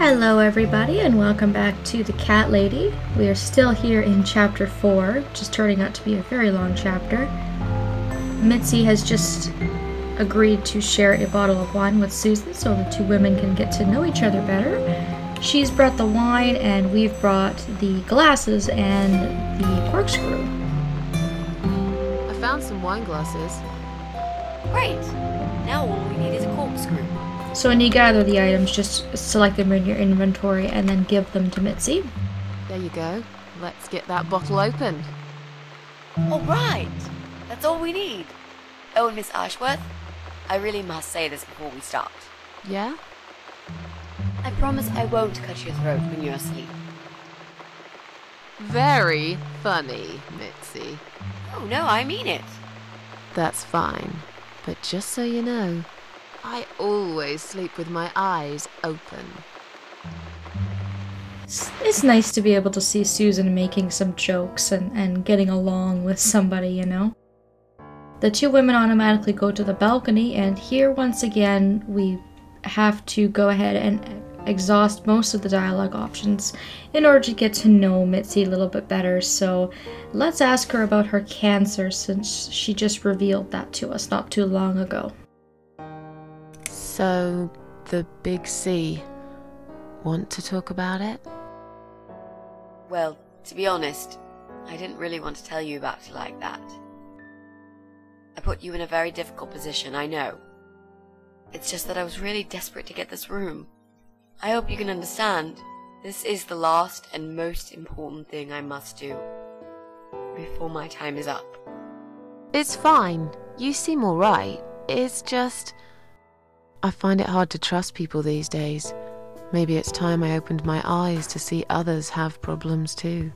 Hello everybody and welcome back to The Cat Lady. We are still here in chapter 4, which is turning out to be a very long chapter. Mitzi has just agreed to share a bottle of wine with Susan so the two women can get to know each other better. She's brought the wine and we've brought the glasses and the corkscrew. I found some wine glasses. Great! Now all we need is a corkscrew. So when you gather the items, just select them in your inventory and then give them to Mitzi. There you go. Let's get that bottle opened. All right! That's all we need. Oh, and Miss Ashworth, I really must say this before we start. Yeah? I promise I won't cut your throat when you're asleep. Very funny, Mitzi. Oh, no, I mean it. That's fine. But just so you know, I always sleep with my eyes open. It's nice to be able to see Susan making some jokes and getting along with somebody, you know. The two women automatically go to the balcony, and here once again we have to go ahead and exhaust most of the dialogue options in order to get to know Mitzi a little bit better. So let's ask her about her cancer, since she just revealed that to us not too long ago. So, the big C. Want to talk about it? Well, to be honest, I didn't really want to tell you about it like that. I put you in a very difficult position, I know. It's just that I was really desperate to get this room. I hope you can understand. This is the last and most important thing I must do before my time is up. It's fine. You seem alright. It's just... I find it hard to trust people these days. Maybe it's time I opened my eyes to see others have problems too.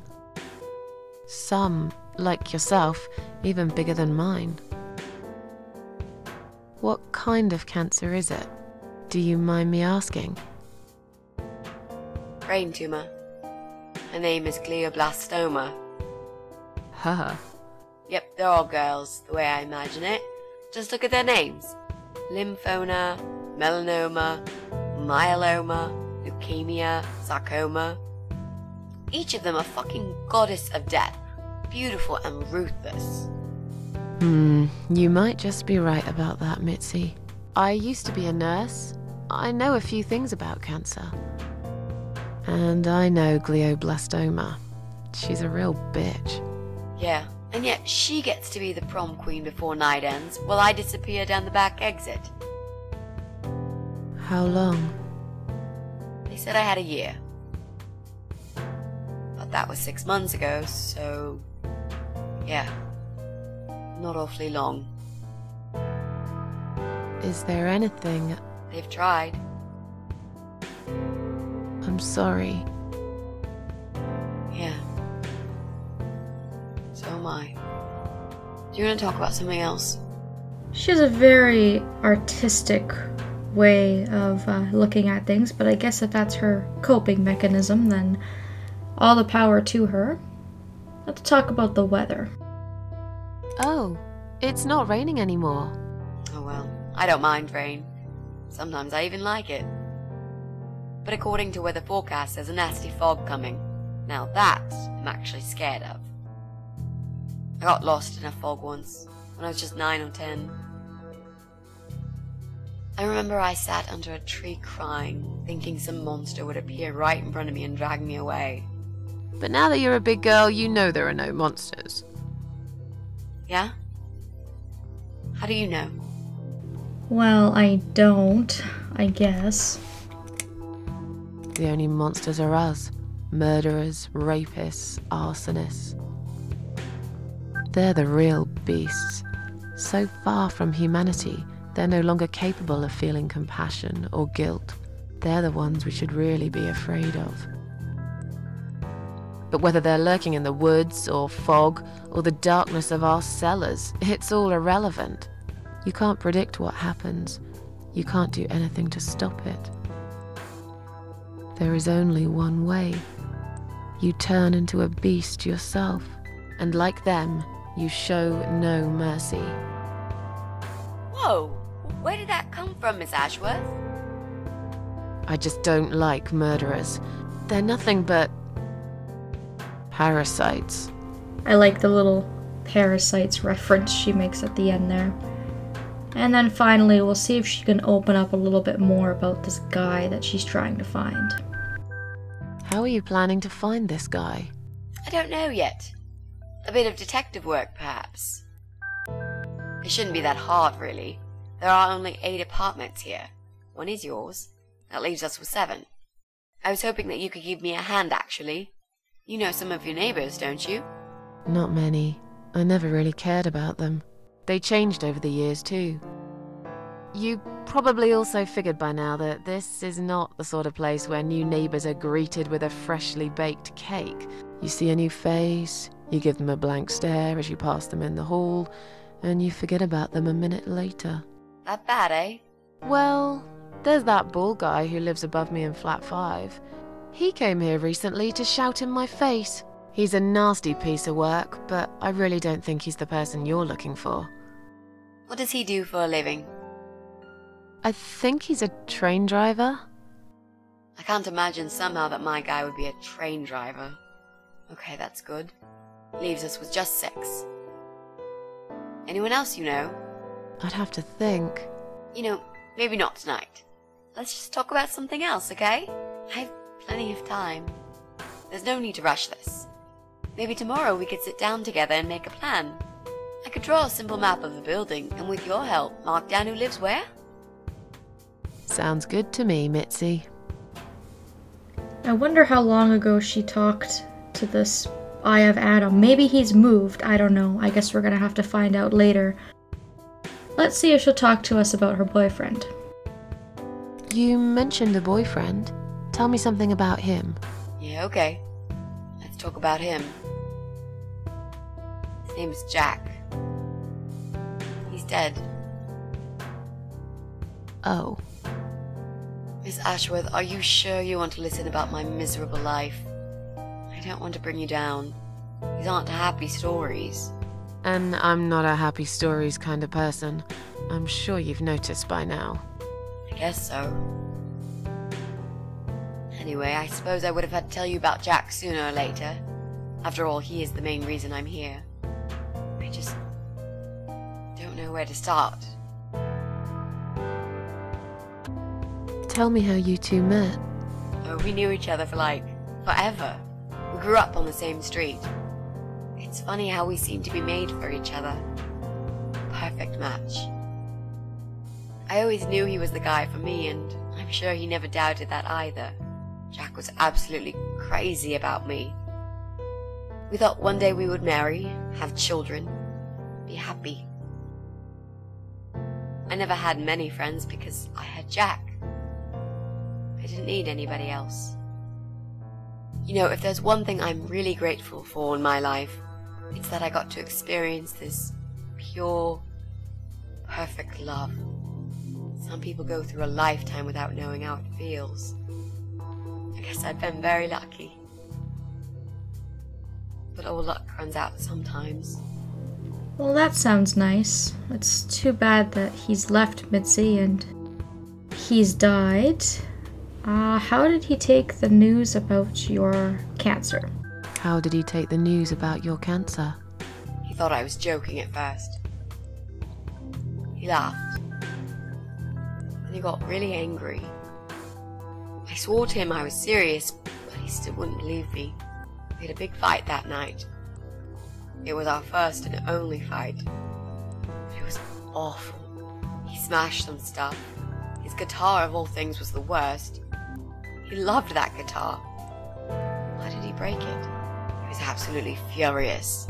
Some, like yourself, even bigger than mine. What kind of cancer is it? Do you mind me asking? Brain tumor. Her name is glioblastoma. Haha. Yep, they're all girls, the way I imagine it. Just look at their names. Lymphoma, melanoma, myeloma, leukemia, sarcoma. Each of them a fucking goddess of death, beautiful and ruthless. You might just be right about that, Mitzi. I used to be a nurse. I know a few things about cancer. And I know glioblastoma. She's a real bitch. Yeah, and yet she gets to be the prom queen before night ends, while I disappear down the back exit. How long? They said I had a year. But that was 6 months ago, so... yeah. Not awfully long. Is there anything... They've tried. I'm sorry. Yeah. So am I. Do you want to talk about something else? She has a very artistic way of looking at things, but I guess if that's her coping mechanism, then all the power to her. Let's talk about the weather. Oh, it's not raining anymore. Oh well, I don't mind rain. Sometimes I even like it. But according to weather forecast, there's a nasty fog coming. Now that I'm actually scared of. I got lost in a fog once, when I was just 9 or 10. I remember I sat under a tree crying, thinking some monster would appear right in front of me and drag me away. But now that you're a big girl, you know there are no monsters. Yeah? How do you know? Well, I don't, I guess. The only monsters are us. Murderers, rapists, arsonists. They're the real beasts. So far from humanity, they're no longer capable of feeling compassion or guilt. They're the ones we should really be afraid of. But whether they're lurking in the woods or fog or the darkness of our cellars, it's all irrelevant. You can't predict what happens. You can't do anything to stop it. There is only one way. You turn into a beast yourself, and like them, you show no mercy. Whoa! Where did that come from, Miss Ashworth? I just don't like murderers. They're nothing but parasites. I like the little parasites reference she makes at the end there. And then finally, we'll see if she can open up a little bit more about this guy that she's trying to find. How are you planning to find this guy? I don't know yet. A bit of detective work, perhaps. It shouldn't be that hard, really. There are only 8 apartments here. 1 is yours. That leaves us with 7. I was hoping that you could give me a hand, actually. You know some of your neighbors, don't you? Not many. I never really cared about them. They changed over the years, too. You probably also figured by now that this is not the sort of place where new neighbors are greeted with a freshly baked cake. You see a new face, you give them a blank stare as you pass them in the hall, and you forget about them a minute later. That bad, eh? Well, there's that bald guy who lives above me in flat 5. He came here recently to shout in my face. He's a nasty piece of work, but I really don't think he's the person you're looking for. What does he do for a living? I think he's a train driver. I can't imagine somehow that my guy would be a train driver. Okay, that's good. Leaves us with just 6. Anyone else you know? I'd have to think. You know, maybe not tonight. Let's just talk about something else, okay? I have plenty of time. There's no need to rush this. Maybe tomorrow we could sit down together and make a plan. I could draw a simple map of the building, and with your help, mark down who lives where. Sounds good to me, Mitzi. I wonder how long ago she talked to this Eye of Adam. Maybe he's moved, I don't know. I guess we're gonna have to find out later. Let's see if she'll talk to us about her boyfriend. You mentioned a boyfriend. Tell me something about him. Yeah, okay. Let's talk about him. His name is Jack. He's dead. Oh. Miss Ashworth, are you sure you want to listen about my miserable life? I don't want to bring you down. These aren't happy stories. And I'm not a happy stories kind of person. I'm sure you've noticed by now. I guess so. Anyway, I suppose I would have had to tell you about Jack sooner or later. After all, he is the main reason I'm here. I just don't know where to start. Tell me how you two met. Oh, we knew each other for like forever. We grew up on the same street. It's funny how we seem to be made for each other. Perfect match. I always knew he was the guy for me, and I'm sure he never doubted that either. Jack was absolutely crazy about me. We thought one day we would marry, have children, be happy. I never had many friends because I had Jack. I didn't need anybody else. You know, if there's one thing I'm really grateful for in my life, it's that I got to experience this pure, perfect love. Some people go through a lifetime without knowing how it feels. I guess I've been very lucky. But all luck runs out sometimes. Well, that sounds nice. It's too bad that he's left Mitzi and he's died. How did he take the news about your cancer? How did he take the news about your cancer? He thought I was joking at first. He laughed. Then he got really angry. I swore to him I was serious, but he still wouldn't believe me. We had a big fight that night. It was our first and only fight. It was awful. He smashed some stuff. His guitar, of all things, was the worst. He loved that guitar. Why did he break it? He was absolutely furious.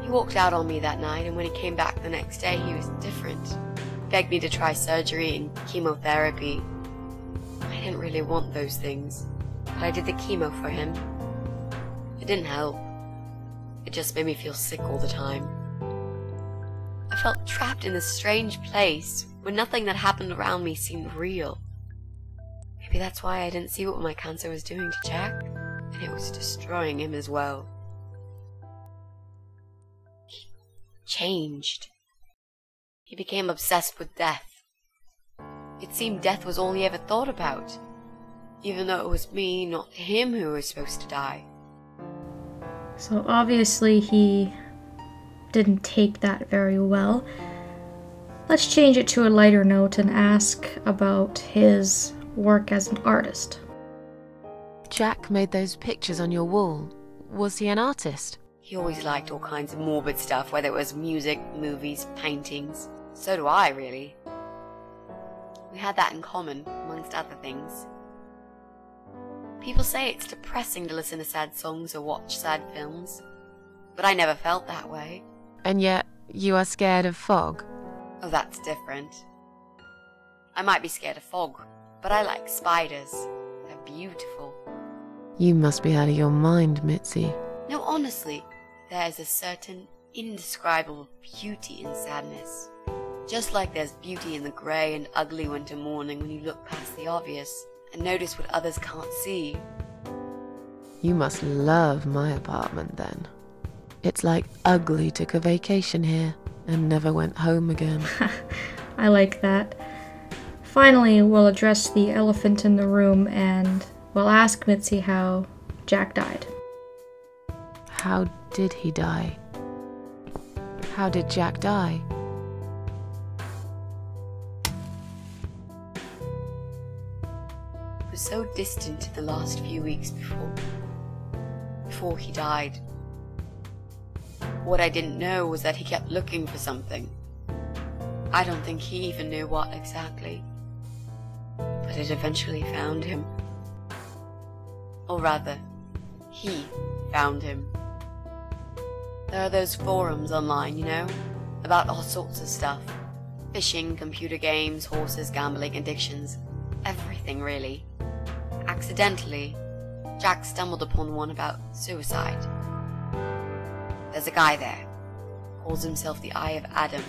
He walked out on me that night, and when he came back the next day, he was different. Begged me to try surgery and chemotherapy. I didn't really want those things, but I did the chemo for him. It didn't help. It just made me feel sick all the time. I felt trapped in this strange place where nothing that happened around me seemed real. Maybe that's why I didn't see what my cancer was doing to Jack, and it was destroying him as well. He changed. He became obsessed with death. It seemed death was all he ever thought about, even though it was me, not him, who was supposed to die. So obviously he didn't take that very well. Let's change it to a lighter note and ask about his work as an artist. Jack made those pictures on your wall. Was he an artist? He always liked all kinds of morbid stuff, whether it was music, movies, paintings. So do I, really. We had that in common, amongst other things. People say it's depressing to listen to sad songs or watch sad films, but I never felt that way. And yet, you are scared of fog? Oh, that's different. I might be scared of fog, but I like spiders. They're beautiful. You must be out of your mind, Mitzi. No, honestly, there is a certain indescribable beauty in sadness. Just like there's beauty in the grey and ugly winter morning when you look past the obvious and notice what others can't see. You must love my apartment then. It's like Ugly took a vacation here and never went home again. I like that. Finally, we'll address the elephant in the room and we'll ask Mitzi how Jack died. How did he die? How did Jack die? It was so distant the last few weeks before he died. What I didn't know was that he kept looking for something. I don't think he even knew what exactly, but it eventually found him. Or rather, he found him. There are those forums online, you know, about all sorts of stuff. Fishing, computer games, horses, gambling, addictions, everything really. Accidentally, Jack stumbled upon one about suicide. There's a guy there, calls himself the Eye of Adam.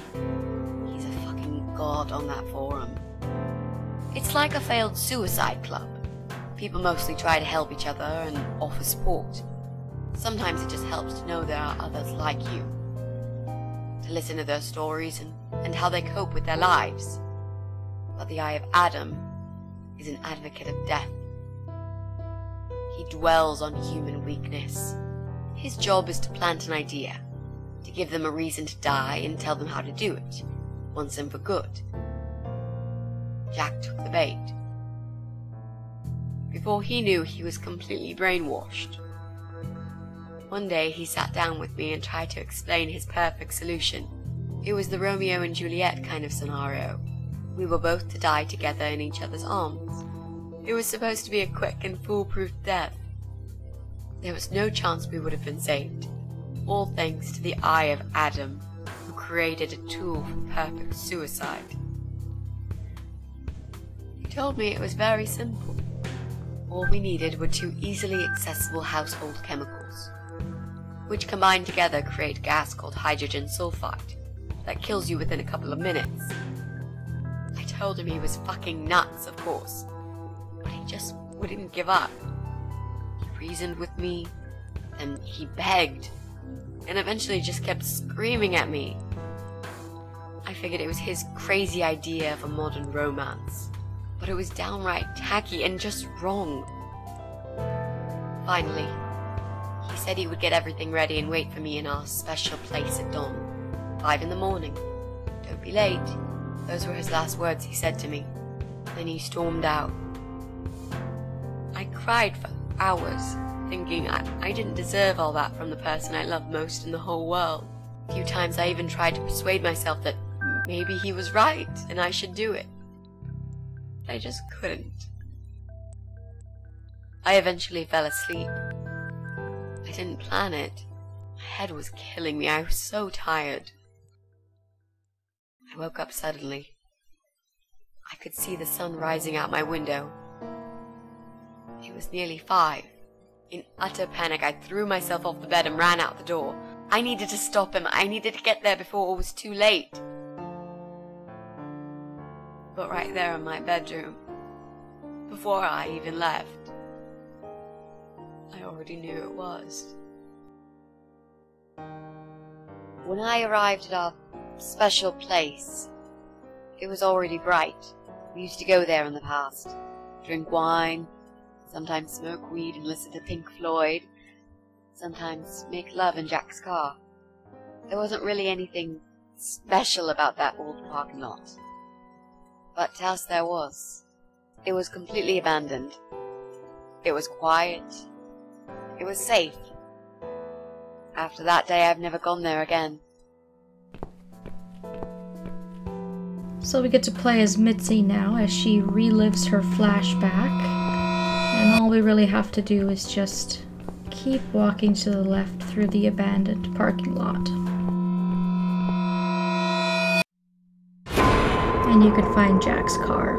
He's a fucking god on that forum. It's like a failed suicide club. People mostly try to help each other and offer support. Sometimes it just helps to know there are others like you, to listen to their stories and how they cope with their lives. But the Eye of Adam is an advocate of death. He dwells on human weakness. His job is to plant an idea, to give them a reason to die and tell them how to do it, once and for good. Jack took the bait. Before he knew, he was completely brainwashed. One day he sat down with me and tried to explain his perfect solution. It was the Romeo and Juliet kind of scenario. We were both to die together in each other's arms. It was supposed to be a quick and foolproof death. There was no chance we would have been saved, all thanks to the Eye of Adam, who created a tool for perfect suicide. He told me it was very simple. All we needed were 2 easily accessible household chemicals, which combined together create a gas called hydrogen sulfide that kills you within a couple of minutes. I told him he was fucking nuts, of course, but he just wouldn't give up. He reasoned with me, and he begged, and eventually just kept screaming at me. I figured it was his crazy idea of a modern romance, but it was downright tacky and just wrong. Finally, he said he would get everything ready and wait for me in our special place at dawn, 5 in the morning. Don't be late. Those were his last words he said to me. Then he stormed out. I cried for hours, thinking I didn't deserve all that from the person I loved most in the whole world. A few times I even tried to persuade myself that maybe he was right and I should do it. But I just couldn't. I eventually fell asleep. I didn't plan it. My head was killing me. I was so tired. I woke up suddenly. I could see the sun rising out my window. It was nearly 5. In utter panic, I threw myself off the bed and ran out the door. I needed to stop him. I needed to get there before it was too late. But right there in my bedroom, before I even left, I already knew it was. When I arrived at our special place, it was already bright. We used to go there in the past, drink wine, sometimes smoke weed and listen to Pink Floyd, sometimes make love in Jack's car. There wasn't really anything special about that old parking lot. But else there was. It was completely abandoned. It was quiet. It was safe. After that day, I've never gone there again. So we get to play as Mitzi now as she relives her flashback. And all we really have to do is just keep walking to the left through the abandoned parking lot. And you can find Jack's car.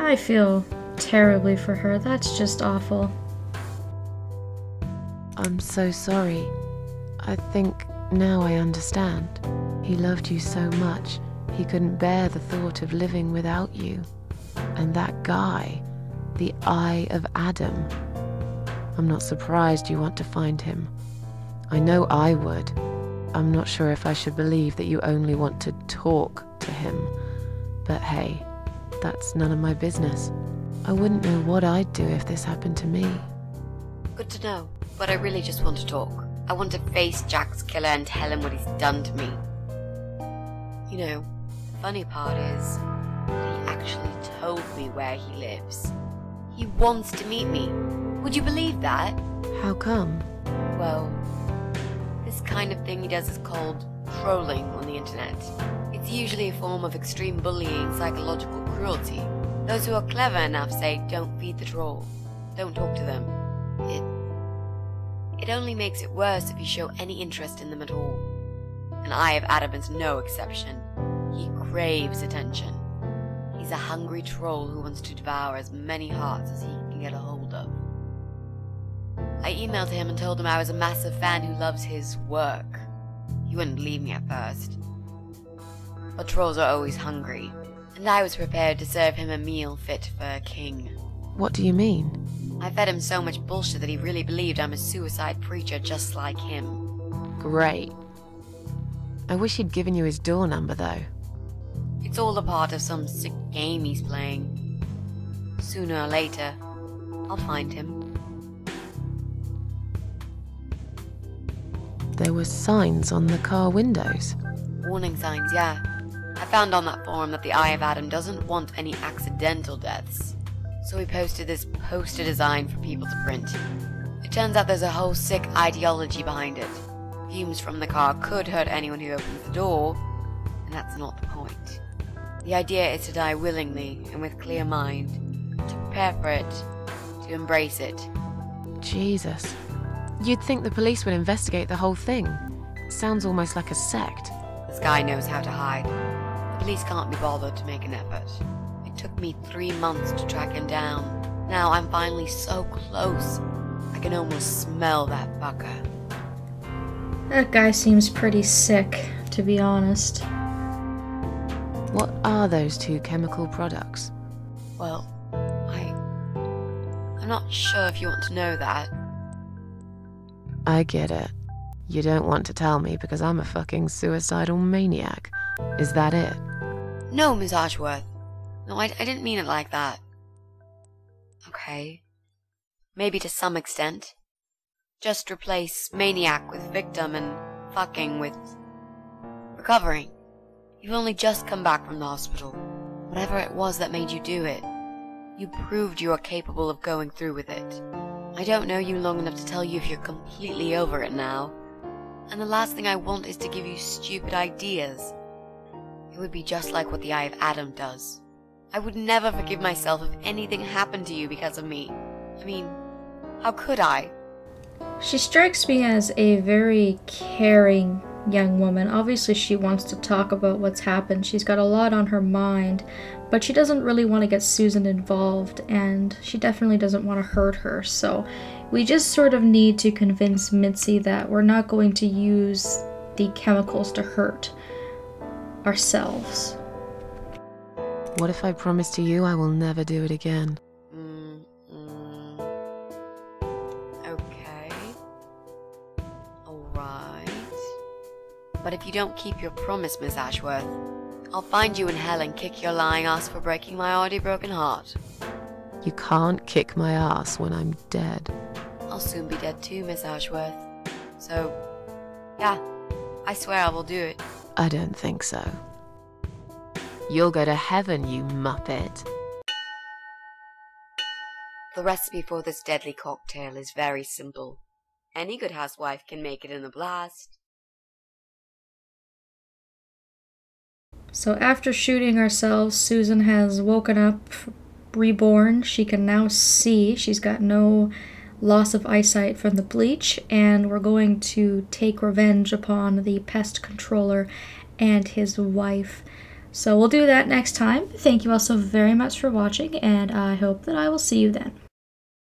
I feel terribly for her. That's just awful. I'm so sorry. I think now I understand. He loved you so much, he couldn't bear the thought of living without you. And that guy, the Eye of Adam. I'm not surprised you want to find him. I know I would. I'm not sure if I should believe that you only want to talk to him. But hey, that's none of my business. I wouldn't know what I'd do if this happened to me. Good to know, but I really just want to talk. I want to face Jack's killer and tell him what he's done to me. You know, the funny part is that he actually told me where he lives. He wants to meet me. Would you believe that? How come? Well, this kind of thing he does is called trolling on the internet. It's usually a form of extreme bullying, psychological cruelty. Those who are clever enough say, don't feed the troll. Don't talk to them. It only makes it worse if you show any interest in them at all. And Eye of Adam is no exception. He craves attention. He's a hungry troll who wants to devour as many hearts as he can get a hold of. I emailed him and told him I was a massive fan who loves his work. He wouldn't believe me at first. But trolls are always hungry, and I was prepared to serve him a meal fit for a king. What do you mean? I fed him so much bullshit that he really believed I'm a suicide preacher just like him. Great. I wish he'd given you his door number, though. It's all a part of some sick game he's playing. Sooner or later, I'll find him. There were signs on the car windows. Warning signs, yeah. I found on that forum that the Eye of Adam doesn't want any accidental deaths. So he posted this poster design for people to print. It turns out there's a whole sick ideology behind it. Fumes from the car could hurt anyone who opens the door, and that's not the point. The idea is to die willingly and with clear mind, to prepare for it, to embrace it. Jesus. You'd think the police would investigate the whole thing. Sounds almost like a sect. This guy knows how to hide. The police can't be bothered to make an effort. It took me 3 months to track him down. Now I'm finally so close. I can almost smell that fucker. That guy seems pretty sick, to be honest. What are those two chemical products? Well, I'm not sure if you want to know that. I get it. You don't want to tell me because I'm a fucking suicidal maniac. Is that it? No, Miss Archworth. No, I didn't mean it like that. Okay. Maybe to some extent. Just replace maniac with victim and fucking with recovering. You've only just come back from the hospital. Whatever it was that made you do it, you proved you are capable of going through with it. I don't know you long enough to tell you if you're completely over it now. And the last thing I want is to give you stupid ideas. It would be just like what the Eye of Adam does. I would never forgive myself if anything happened to you because of me. I mean, how could I? She strikes me as a very caring young woman. Obviously she wants to talk about what's happened. She's got a lot on her mind, but she doesn't really want to get Susan involved, and she definitely doesn't want to hurt her. So we just sort of need to convince Mitzi that we're not going to use the chemicals to hurt ourselves. What if I promise to you I will never do it again? Okay. But if you don't keep your promise, Miss Ashworth, I'll find you in hell and kick your lying ass for breaking my already broken heart. You can't kick my ass when I'm dead. I'll soon be dead too, Miss Ashworth. So, yeah, I swear I will do it. I don't think so. You'll go to heaven, you muppet. The recipe for this deadly cocktail is very simple. Any good housewife can make it in a blast. So after shooting ourselves, Susan has woken up, reborn. She can now see. She's got no loss of eyesight from the bleach, and we're going to take revenge upon the pest controller and his wife. So we'll do that next time. Thank you all so very much for watching, and I hope that I will see you then.